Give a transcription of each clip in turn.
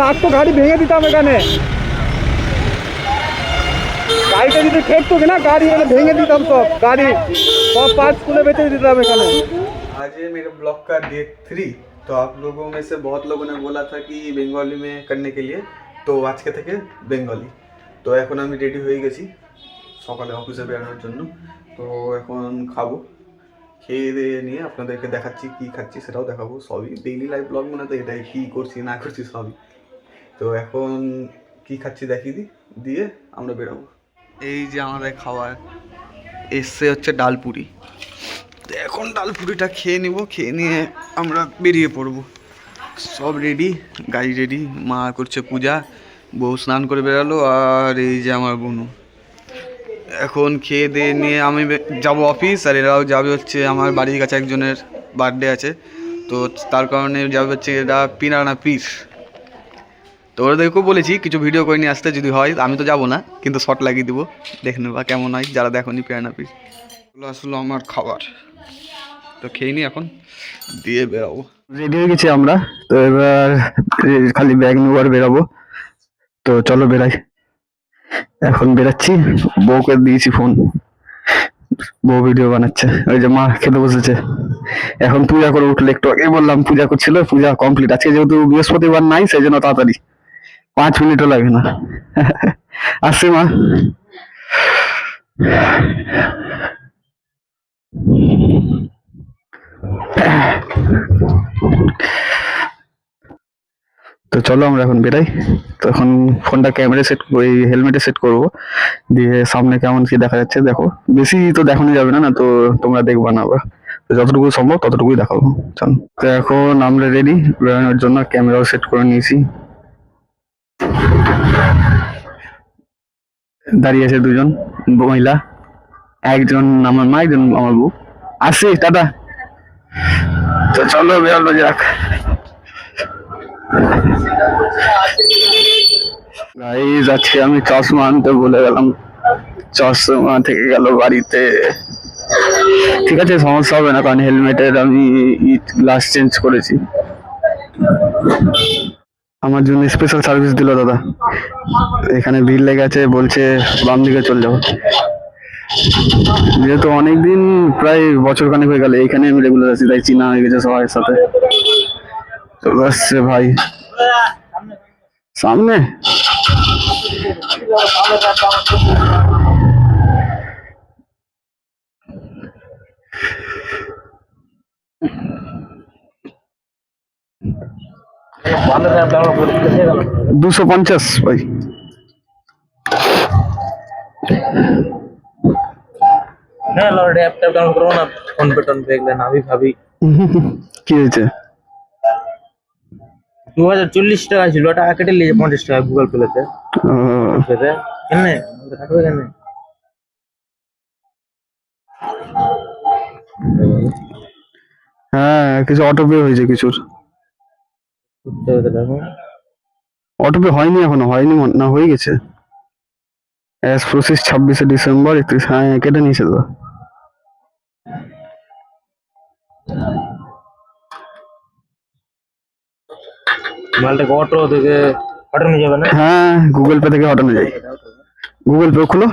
লাগতো গাড়ি ভেঙে দিতাম এখানে, গাড়িটা যদি ঠেকতো কিনা गाड़ी भेंगे दीता सब, गाड़ी सब पार्ट्स खुले बेचे देता एखाने। आज है मेरे ब्लॉग का डे 3। तो आप लोगों में से बहुत लोगों ने बोला था कि बेंगली में करने के लिए, तो आज के থেকে বেঙ্গলি। তো এখন আমি রেডি হয়ে গেছি সকালে অফিসে বেরোনোর জন্য। তো এখন খাবো, খেয়ে দিয়ে নিয়ে আপনাদেরকে দেখাচ্ছি কি খাচ্ছি, সেটাও দেখাবো। সবই ডেইলি লাইফ ব্লগ মানে তো এটাই, কী করছি না করছি সবই। তো এখন কি খাচ্ছি দেখিয়ে দিই, দিয়ে আমরা বেরোবো। এই যে আমাদের খাবার এসছে হচ্ছে ডালপুরি। এখন ডালপুরিটা খেয়ে নিব, খেয়ে নিয়ে আমরা বেরিয়ে পড়ব। সব রেডি, গাড়ি রেডি, মা করছে পূজা, বউ স্নান করে বেরালো, আর এই যে আমার বোনু। এখন খেয়ে দিয়ে নিয়ে আমি যাব অফিস, আর এরাও যাবে হচ্ছে আমার বাড়ির কাছে একজনের বার্থডে আছে, তো তার কারণে যাবে হচ্ছে এরা পিরানা পিস। তো ওদেরকেও বলেছি কিছু ভিডিও করে নিয়ে আসতে, যদি হয়। আমি তো যাবো না, কিন্তু শর্ট লাগিয়ে দেবো, দেখে নেবা কেমন হয় যারা দেখোনি পিরানা পিস। এগুলো আসলে আমার খাবার, তো খেয়ে নিই এখন, দিয়ে বেরাবো। রেডি হয়ে গেছি আমরা, তো এবার খালি ব্যাগ নেবো আর বেরাবো। তো চলো বেরাই, এখন বেরাচ্ছি। বউকে দিয়েছি ফোন, বউ ভিডিও বানাচ্ছে। ওই যে মা খেতে বসেছে, এখন পূজা করে উঠলে, একটু আগে বললাম পূজা করছিল, পূজা কমপ্লিট। আজকে যেহেতু বৃহস্পতিবার নাই, সেই জন্য তাড়াতাড়ি, 5 মিনিটও লাগে না। আসছে মা। তো চলো আমরা এখন বেরাই। তো এখন ফোনটা ক্যামেরা সেট করে হেলমেটে সেট করব, দিয়ে সামনে কেমন কি দেখা যাচ্ছে দেখো। বেশি তো দেখানো যাবে না, না তো তোমরা দেখবা না, আবার যতটুকু সম্ভব ততটুকুই দেখাবো। চলো, তো এখন আমরা রেডি বেরোনোর জন্য, ক্যামেরাও সেট করে নিয়েছি। দাঁড়িয়ে আছে দুজন মহিলা, একজন আমার মা, একজন আমার বউ। আসি টাটা। তো চলো বেরোনো যাক। গাইস আজকে আমি চশমা আনতে ভুলে গেলাম, চশমা থেকে গেল বাড়িতে। ঠিক আছে, সমস্যা হবে না, কারণ হেলমেটের আমি গ্লাস চেঞ্জ করেছি। আমার জন্য স্পেশাল সার্ভিস দিল দাদা। এখানে ভিড় লেগে আছে, বলছে বাম দিকে চলে যাও। যেহেতু অনেকদিন, প্রায় বছর খানেক হয়ে গেল এখানে আমি রেগুলার আছি, তাই চিনা হয়ে গেছে সবার সাথে। চলে আসছে ভাই সামনে। $250 ভাই। কি হয়েছে? 2040 টাকা ছিল, ওটা কেটে নিয়ে 50 টাকা গুগল পেতে। হ্যাঁ, কিছু অটোপে হয়েছে, কিছুর অটোপে হয়নি, এখনো হয়নি না, হয়ে গেছে। As process 26 December 31। হ্যাঁ, কেটে নিয়েছে তো। মালটাকে অটো থেকে হটানো যাবে না? হ্যাঁ, গুগল পে থেকে হটানো যায়। গুগল পে খুলো,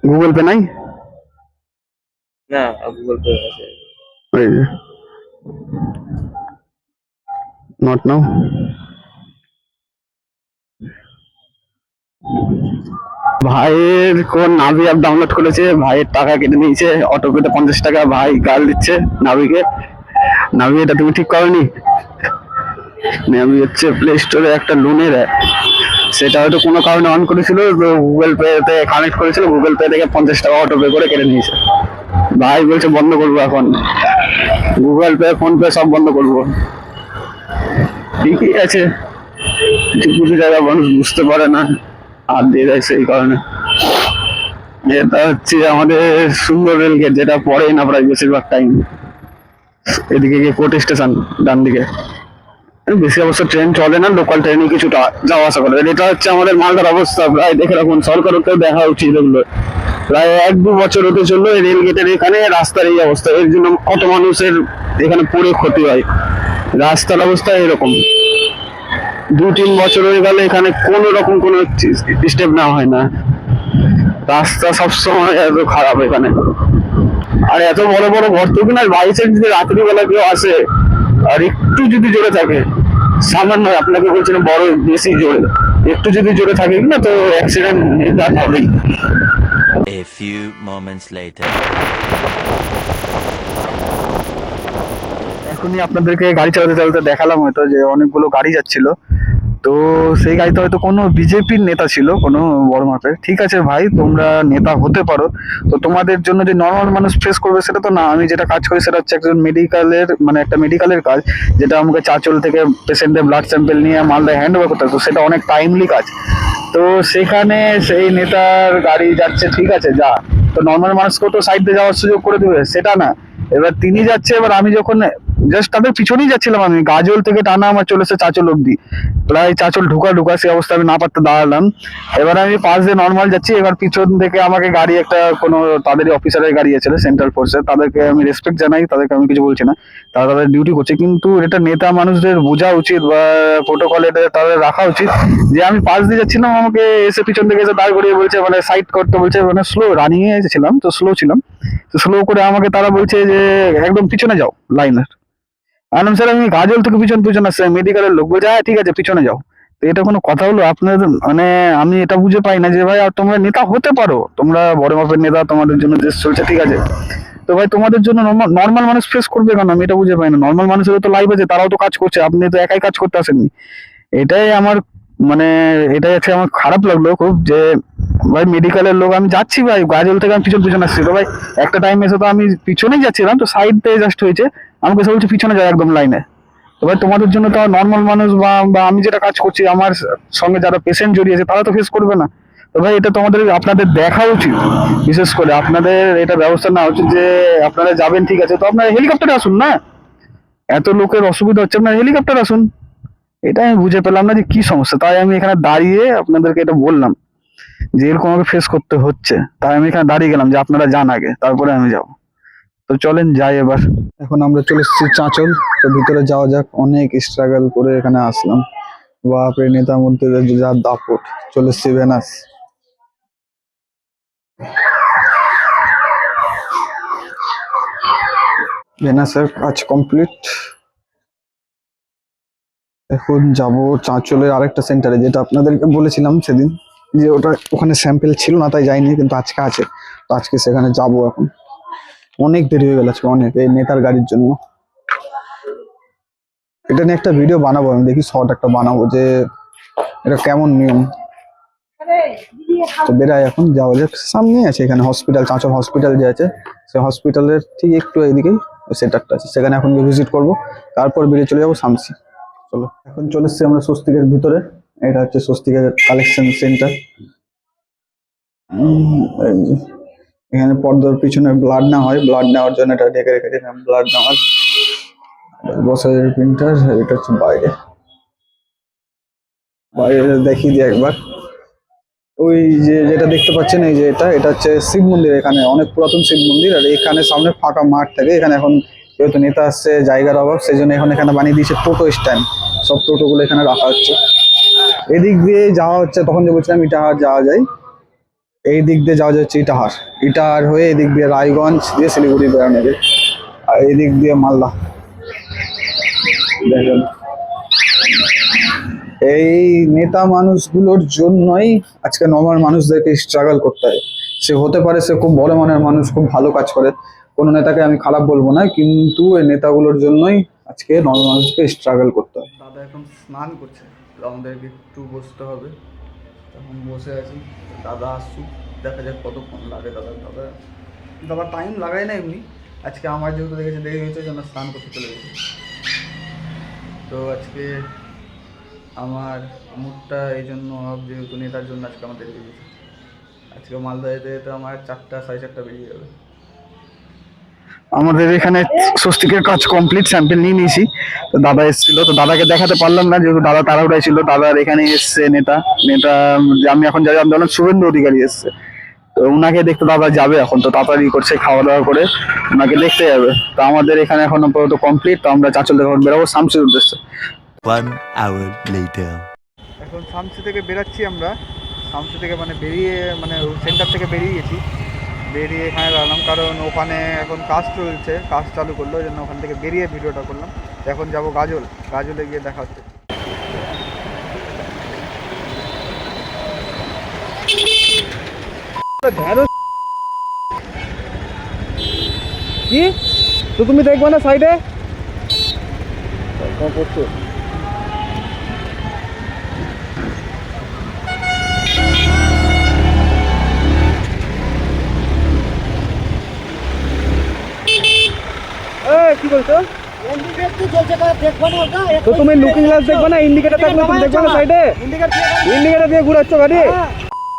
গুগল পে নাই না, গুগল পে আছে। ওই যে নট নাও। ভাইয়ের কোন নাভি অ্যাপ ডাউনলোড করেছে, ভাইয়ের টাকা কেটে নিয়েছে অটোপেতে 50 টাকা। ভাই গাল দিচ্ছে নাভিকে, নাভি এটা তুমি ঠিক করনি। নাভি হচ্ছে প্লে স্টোরে একটা লোনের অ্যাপ, সেটা হয়তো কোনো কারণে অন করেছিল, তো গুগল পে তে কানেক্ট করেছিল, গুগল পে থেকে 50 টাকা অটোপে করে কেটে নিয়েছে। ভাই বলছে বন্ধ করবো এখন, গুগল পে ফোন পে সব বন্ধ করবো। ঠিকই আছে, কিছু জায়গায় মানুষ বুঝতে পারে না, হাত দিয়ে দেয় সেই কারণে। এটা হচ্ছে আমাদের সুন্দর রেলগেট, যেটা পড়েই না প্রায় বেশিরভাগ টাইম। এদিকে গিয়ে কোর্ট স্টেশন ডান দিকে, বেশি অবশ্য ট্রেন চলে না, লোকাল ট্রেনে কিছুটা যাওয়া আসা করে। এটা হচ্ছে আমাদের মালদার অবস্থা, প্রায় দেখে রাখুন, সরকারকেও দেখা উচিত এগুলো। প্রায় 1-2 বছর হতে চললো এই রেলগেটের এখানে রাস্তার এই অবস্থা। এর জন্য কত মানুষের এখানে পড়ে ক্ষতি হয়, রাস্তার অবস্থা এরকম। 2-3 বছর হয়ে গেল এখানে কোনো রকম কোনো স্টেপ নেওয়া হয় না। রাস্তা সবসময় এত খারাপ এখানে। আর এত বড় বড় গর্ত কিনা, বাই চান্স যদি রাত্রিবেলা কেউ আসে আর একটু যদি জোরে থাকে, সামান্য আপনাকে বলছি না বড় বেশি জোরে, একটু যদি জোরে থাকে কিনা তো অ্যাক্সিডেন্ট হবেই। A few moments later. এখনই আপনাদেরকে গাড়ি চালাতে চালাতে দেখালাম হয়তো যে অনেকগুলো গাড়ি যাচ্ছিল, তো সেই গাড়িতে হয়তো কোনো বিজেপির নেতা ছিল, কোনো বড় মাপের। ঠিক আছে ভাই, তোমরা নেতা হতে পারো, তো তোমাদের জন্য যে নর্মাল মানুষ ফেস করবে সেটা তো না। আমি যেটা কাজ করি সেটা হচ্ছে একজন মেডিকেলের, মানে একটা মেডিকেলের কাজ, যেটা আমাকে চাঁচল থেকে পেশেন্টের ব্লাড স্যাম্পেল নিয়ে মালদায় হ্যান্ড ওভার করতে হয়, তো সেটা অনেক টাইমলি কাজ। তো সেখানে সেই নেতার গাড়ি যাচ্ছে, ঠিক আছে যা, তো নর্মাল মানুষকেও তো সাইড দিয়ে যাওয়ার সুযোগ করে দেবে, সেটা না। এবার তিনি যাচ্ছে, এবার আমি যখন জাস্ট তাদের পিছনেই যাচ্ছিলাম, আমি গাজল থেকে টানা আমার চলেছে চাঁচল অব্দি, প্রায় চাঁচল ঢুকা সেই অবস্থা আমি না পারতে দাঁড়ালাম। এবার আমি পাশ দিয়ে নর্মাল যাচ্ছি, এবার পিছন থেকে আমাকে গাড়ি একটা কোনো তাদেরই অফিসারের গাড়ি আছে সেন্ট্রাল ফোর্সের, তাদেরকে আমি রেসপেক্ট জানাই, তাদেরকে আমি কিছু বলছি না, তারা তাদের ডিউটি করছে, কিন্তু এটা নেতা মানুষদের বোঝা উচিত বা প্রোটোকল এটা তাদের রাখা উচিত যে আমি পাশ দিয়ে যাচ্ছিলাম, আমাকে এসে পিছন থেকে এসে দাঁড় করিয়ে বলছে, মানে সাইড করতে বলছে, মানে স্লো রানিং এ ছিলাম তো স্লো ছিলাম, তো স্লো করে আমাকে তারা বলছে যে একদম পিছনে যাও লাইনের। আনলাম স্যার আমি গাজল থেকে পিছন আসছে, মেডিকেলের লোক বলছে হ্যাঁ ঠিক আছে পিছনে যাও। তো এটা কোনো কথা হলো আপনাদের? মানে আমি এটা বুঝে পাই না যে ভাই আর তোমরা নেতা হতে পারো, তোমরা বড় মাপের নেতা, তোমাদের জন্য দেশ চলছে, ঠিক আছে, তো ভাই তোমাদের জন্য নর্মাল মানুষ ফেস করবে কেন? আমি এটা বুঝে পাই না। নর্মাল মানুষেরও তো লাইফ আছে, তারাও তো কাজ করছে, আপনি তো একাই কাজ করতে আসেননি। এটাই আমার, মানে এটাই হচ্ছে আমার খারাপ লাগলো খুব, যে ভাই মেডিকেলের লোক, আমি যাচ্ছি ভাই গাজল থেকে, আমি পিছন আসছি, তো ভাই একটা টাইম এসে তো আমি পিছনেই যাচ্ছিলাম, তো সাইড থেকে জাস্ট হয়েছে, আমাকে এসে বলছে পিছনে যায় একদম লাইনে। তো ভাই তোমাদের জন্য তো নর্মাল মানুষ বা আমি যেটা কাজ করছি, আমার সঙ্গে যারা পেশেন্ট জড়িয়েছে তারা তো ফেস করবে না। তো ভাই এটা তোমাদের আপনাদের দেখা উচিত, বিশেষ করে আপনাদের এটা ব্যবস্থা নেওয়া উচিত যে আপনারা যাবেন, ঠিক আছে, তো আপনারা হেলিকপ্টারে আসুন না, এত লোকের অসুবিধা হচ্ছে, আপনারা হেলিকপ্টার আসুন। এটা আমি বুঝে পেলাম না যে কি সমস্যা, তাই আমি এখানে দাঁড়িয়ে আপনাদেরকে এটা বললাম যে এরকম আমাকে ফেস করতে হচ্ছে, তাই আমি এখানে দাঁড়িয়ে গেলাম যে আপনারা যান আগে, তারপরে আমি যাব। তো চলেন যাই এবার। এখন আমরা চলে এসেছি চাঁচল, তো ভিতরে যাওয়া যাক। অনেক স্ট্রাগল করে এখানে আসলাম, বাপরে নেতার মধ্যে যা দাপট। চলে এসেছি ভেনাস। ভেনাসের কাজ কমপ্লিট। এখন যাব চাঁচলের আরেকটা সেন্টারে, যেটা আপনাদেরকে বলেছিলাম সেদিন যে ওখানে স্যাম্পেল ছিল না তাই যাইনি, কিন্তু আজকে আছে, তো আজকে সেখানে যাব। এখন অনেক দেরি হয়ে গেল আজকে, অনেক, এই নেতার গাড়ির জন্য। এটা নিয়ে একটা ভিডিও বানাবো, আমি দেখি শর্ট একটা বানাবো যে এটা কেমন নিয়ম। তো বেরাই, এখন যাওয়া যাক। সামনেই আছে এখানে হসপিটাল, চাঁচল হসপিটাল যে আছে, সেই হসপিটালের ঠিক একটু এইদিকেই সেন্টারটা আছে, সেখানে এখন ভিজিট করব, তারপর বেরিয়ে চলে যাবো শামসি। চলো, এখন চলে এসছি আমরা স্বস্তিকের ভিতরে। এটা হচ্ছে স্বস্তিকের কালেকশন সেন্টার। এখানে পর্দার পিছনে ব্লাড নেওয়া হয়, ব্লাড নেওয়ার জন্য এটা ঢেকে রেখেছে, ব্লাড নেওয়ার বসার প্রিন্টার। এটা হচ্ছে বাইরে, বাইরে দেখিয়ে দিই একবার। ওই যে যেটা দেখতে পাচ্ছেন, এই যে এটা হচ্ছে শিব মন্দির, এখানে অনেক পুরাতন শিব মন্দির, আর এখানে সামনে ফাঁকা মাঠ থাকে। এখানে এখন যেহেতু নেতা আসছে, জায়গার অভাব, সেই জন্য এখন এখানে বানিয়ে দিয়েছে টোটো স্ট্যান্ড, সব টোটোগুলো এখানে রাখা হচ্ছে। এদিক দিয়ে যাওয়া হচ্ছে, তখন যে বলছিলাম ইটাহার যাওয়া যায়, এই দিক দিয়ে যাওয়া যাচ্ছে ইটাহার হয়ে এদিক দিয়ে রায়গঞ্জ দিয়ে শিলিগুড়ি বেড়ানো যায়, আর এই দিক দিয়ে মালদা। দেখেন এই নেতা মানুষগুলোর জন্যই আজকে নর্মাল মানুষদেরকে স্ট্রাগল করতে হয়। সে হতে পারে সে খুব বড় মনের মানুষ, খুব ভালো কাজ করে, কোনো নেতাকে আমি খারাপ বলবো না, কিন্তু এই নেতাগুলোর জন্যই আজকে নর্মাল মানুষকে স্ট্রাগল করতে হয়। দাদা এখন স্নান করছে, আমাদেরকে একটু বসতে হবে, এখন বসে আছি। দাদা আসুক, দেখা যাক কতক্ষণ লাগে। দাদা টাইম লাগায় না এমনি, আজকে আমার যেহেতু দেখেছে দেরি হয়েছে জন্য স্নান করতে চলে গেছে। তো আজকে আমার মুডটা এই জন্য, যেহেতু নেতার জন্য আজকে আমাদের দেরি হয়েছে। আজকে মালদা যেতে যেতে আমার 4টা 4:30 বেরিয়ে যাবে। আমাদের এখানে স্বস্তিকের কাজ কমপ্লিট, স্যাম্পেল নিয়ে নিয়েছি। তো দাদা এসেছিল, তো দাদাকে দেখাতে পারলাম না যেহেতু দাদা তাড়াহুড়ায় ছিল। দাদার এখানে এসছে নেতা, আমি এখন যাই, আমি শুভেন্দু অধিকারী এসছে। তো তো ওনাকে দেখতে দাদা যাবে এখন, তো তাড়াতাড়ি করছে খাওয়া দাওয়া করে ওনাকে দেখতে যাবে। তো আমাদের এখানে এখন আপাতত কমপ্লিট, তো আমরা চাঁচল থেকে এখন বেরোবো শামসির উদ্দেশ্যে। 1 hour later. এখন শামসি থেকে বেরাচ্ছি আমরা, শামসি থেকে মানে বেরিয়ে মানে সেন্টার থেকে বেরিয়ে গেছি, বেরিয়ে এখানে দাঁড়ালাম কারণ ওখানে এখন কাজ চলছে, কাজ চালু করলো, ওই জন্য ওখান থেকে বেরিয়ে ভিডিওটা করলাম। এখন যাব গাজল, গাজলে গিয়ে দেখা হচ্ছে। কি তো তুমি দেখবে না সাইডে করছো? কি বলছো? তো তুমি লুকিং গ্লাস দেখবে না, ইন্ডিকেটার থাকলে তুমি দেখবে না সাইডে, ইন্ডিকেটার দিয়ে ঘুরাচ্ছ গাড়ি,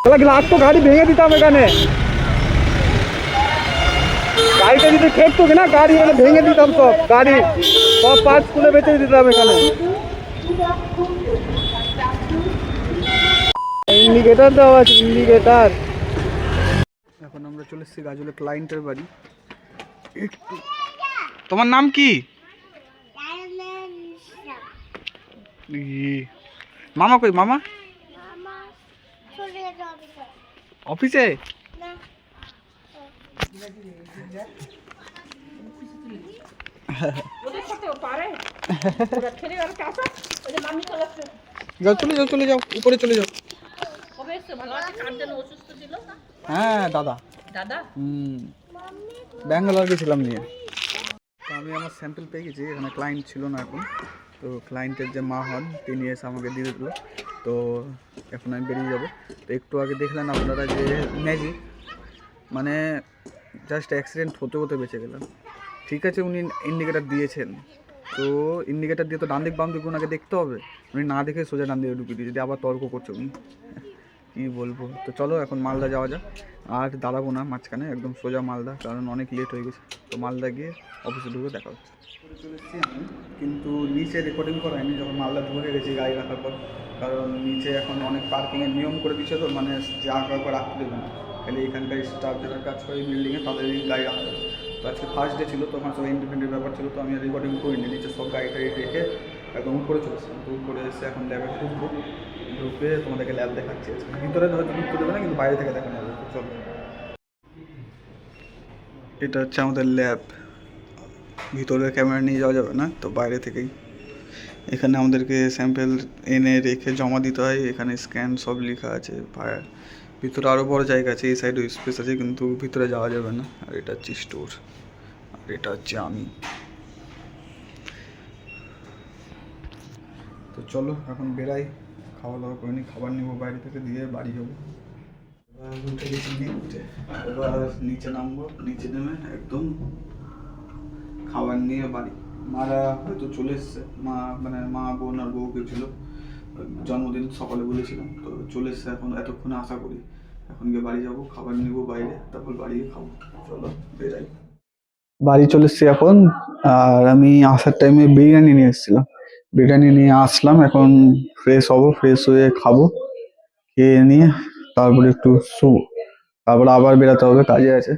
তাহলে গ্লাস তো গাড়ি ভেঙে দিতাম এখানে, গাড়িটা যদি খেপতো কিনা গাড়ি এখানে ভেঙে দিতাম, সব গাড়ি সব পার্টস খুলে বেঁচে দিতাম এখানে। ইন্ডিকেটার দেওয়া আছে, ইন্ডিকেটার। এখন আমরা চলে এসেছি গাজলে ক্লায়েন্টের বাড়ি। তোমার নাম কি? মামা কই? মামা অফিসে। যাও চলে যাও, চলে যাও, উপরে চলে যাও। হ্যাঁ দাদা, ব্যাঙ্গালোর গেছিলাম নিয়ে। তো আমি আমার স্যাম্পল পেয়ে গেছি, এখানে ক্লায়েন্ট ছিল না এখন, তো ক্লায়েন্টের যে মা হন তিনি এসে আমাকে দিয়ে দিল। তো এখন আমি বেরিয়ে যাবো। তো একটু আগে দেখলেন আপনারা যে ম্যাজিক, মানে জাস্ট অ্যাক্সিডেন্ট হতে হতে বেঁচে গেলাম। ঠিক আছে উনি ইন্ডিকেটার দিয়েছেন, তো ইন্ডিকেটার দিয়ে তো ডান দিক বাম দিক ওনাকে দেখতে হবে, উনি না দেখে সোজা ডান দিকে ঢুকিয়ে দিয়েছে, আবার তর্ক করছে উনি, কী বলবো। তো চলো এখন মালদা যাওয়া যাক, আর দাঁড়াবো না মাঝখানে, একদম সোজা মালদা, কারণ অনেক লেট হয়ে গেছে। তো মালদা গিয়ে অফিসে ঢুকে দেখা হচ্ছে। চলে এসেছি আমি, কিন্তু নিচে রেকর্ডিং করা হয়নি যখন মালদা ঢুকে গেছি গাড়ি রাখার পর, কারণ নিচে এখন অনেক পার্কিংয়ের নিয়ম করে দিচ্ছে, তো মানে যা কাউকে রাখতে দেবে না, খালি এখানকার স্টাফ যারা কাজ করে বিল্ডিংয়ে তাদের গাড়ি রাখা যাবে। তো আজকে ফার্স্ট ডে ছিল, তখন সব ইন্ডিপেন্ডেন্ট ব্যাপার ছিল, তো আমি রেকর্ডিং করিনি, নিচে সব গাড়ি টাড়ি রেখে একদম উপরে চলেছিলাম। তো উপরে এসে এখন ল্যাবে ঢুকবো, ঢুকে তোমাদেরকে ল্যাব দেখাচ্ছি। আজকে ভিতরে হয়তো ঢুকতে দেবে না, কিন্তু বাইরে থেকে দেখানো যাবে। চলো, এটা হচ্ছে আমাদের ল্যাব, ভিতরে ক্যামেরা নিয়ে যাওয়া যাবে না, তো বাইরে থেকেই এখানে আমাদেরকে স্যাম্পেল এনে রেখে জমা দিতে হয়। এখানে স্ক্যান সব লেখা আছে, ভিতরে আরও বড় জায়গা আছে, এই সাইডে স্পেস আছে, কিন্তু ভিতরে যাওয়া যাবে না। আর এটা হচ্ছে স্টোর, আর এটা হচ্ছে আমি। তো চলো এখন বেরাই, খাওয়া দাওয়া করে নিই, খাবার নেবো বাইরে থেকে, দিয়ে বাড়ি যাবো। এবার উঠে গেছি লিফটে, এবার নিচে নামবো, নিচে নেমে একদম খাবার নিয়ে বাড়ি। মারা হয়তো চলে এসছে, মা বোন আর বউ গেছিলো, জন্মদিন সকালে বলেছিলাম, তো চলে এসছে এখন, এতক্ষণে আশা করি। এখন গিয়ে বাড়ি যাবো, খাবার নেবো বাইরে, তারপর বাড়ি গিয়ে খাবো। চলো বেরাই। বাড়ি চলে এসছি এখন, আর আমি আসার টাইমে বিরিয়ানি নিয়ে এসেছিলাম, বিরিয়ানি নিয়ে আসলাম। এখন ফ্রেশ হবো, ফ্রেশ হয়ে খাবো, খেয়ে নিয়ে তারপরে একটু শুবো, তারপরে আবার বেরোতে হবে, কাজে আছে।